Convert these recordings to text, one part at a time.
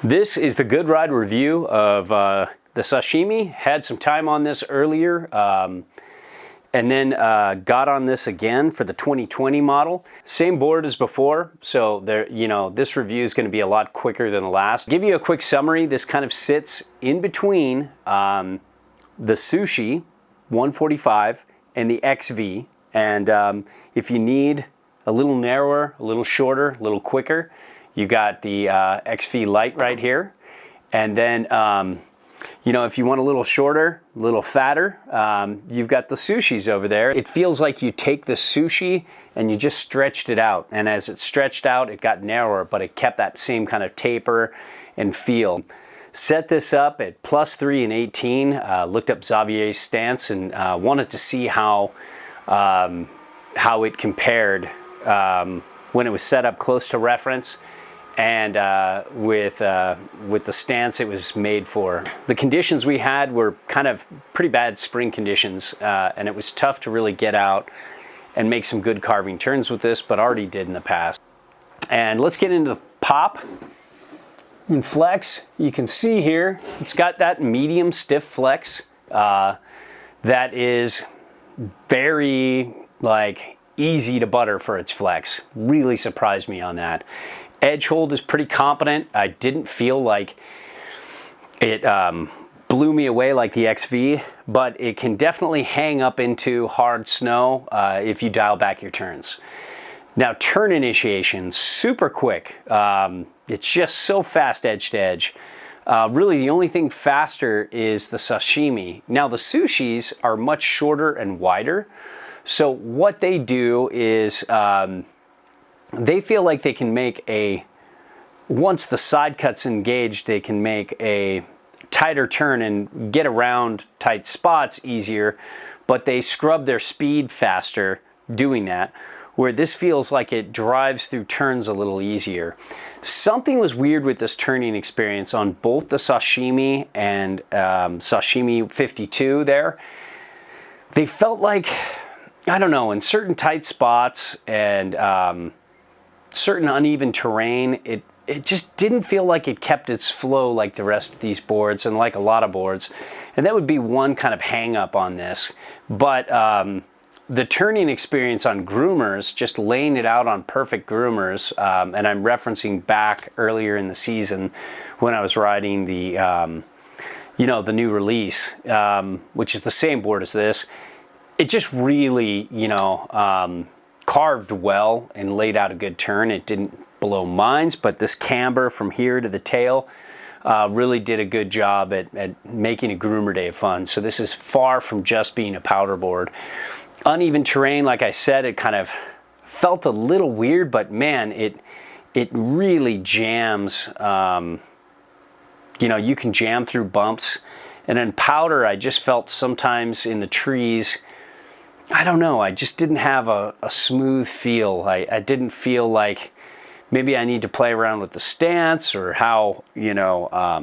This is the Good Ride review of the Sashimi. Had some time on this earlier and then got on this again for the 2020 model. Same board as before, so there, this review is going to be a lot quicker than the last. Give you a quick summary. This kind of sits in between the Sushi 145 and the XV, and if you need a little narrower, a little shorter, a little quicker, you got the XV Lite right here. And then, if you want a little shorter, a little fatter, you've got the Sushis over there. It feels like you take the Sushi and you just stretched it out. And as it stretched out, it got narrower, but it kept that same kind of taper and feel. Set this up at +3 and 18. Looked up Xavier's stance and wanted to see how it compared when it was set up close to reference and with the stance it was made for. The conditions we had were kind of pretty bad spring conditions, and it was tough to really get out and make some good carving turns with this, but already did in the past. And let's get into the pop and flex. You can see here, it's got that medium stiff flex that is very easy to butter for its flex. Really surprised me on that. Edge hold is pretty competent. I didn't feel like it blew me away like the XV, but it can definitely hang up into hard snow if you dial back your turns. Now, turn initiation, super quick. It's just so fast edge to edge. Really, the only thing faster is the Sashimi. Now, the Sushis are much shorter and wider. So what they do is they feel like they can make once the side cut's engaged, they can make a tighter turn and get around tight spots easier, but they scrub their speed faster doing that, where this feels like it drives through turns a little easier. Something was weird with this turning experience on both the Sashimi and Sashimi 52 there. They felt like, I don't know, in certain tight spots and certain uneven terrain, it just didn't feel like it kept its flow like the rest of these boards and like a lot of boards. And that would be one kind of hang up on this. But the turning experience on groomers, just laying it out on perfect groomers, and I'm referencing back earlier in the season when I was riding the, the new release, which is the same board as this. It just really, carved well and laid out a good turn. It didn't blow minds, but this camber from here to the tail really did a good job at making a groomer day fun. So this is far from just being a powder board. Uneven terrain, like I said, it kind of felt a little weird, but man, it really jams. You can jam through bumps. And in powder, I just felt sometimes in the trees, I don't know, I just didn't have a smooth feel. I didn't feel like maybe I need to play around with the stance or how,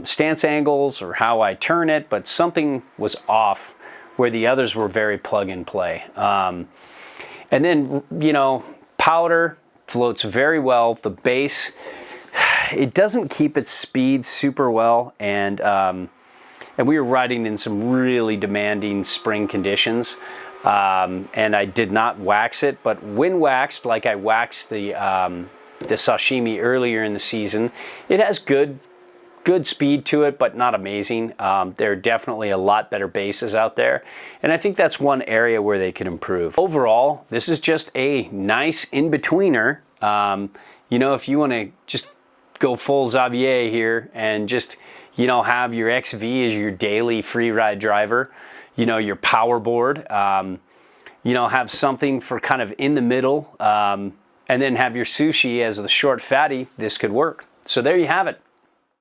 stance angles or how I turn it, but something was off where the others were very plug and play. And then, powder floats very well. The base, it doesn't keep its speed super well, and we were riding in some really demanding spring conditions. And I did not wax it, but when waxed, like I waxed the Sashimi earlier in the season, it has good speed to it, but not amazing. There are definitely a lot better bases out there, and I think that's one area where they could improve. Overall, this is just a nice in-betweener. If you want to just go full Xavier here and just, have your XV as your daily free ride driver, your power board, have something for kind of in the middle, and then have your Sushi as the short fatty, this could work. So there you have it.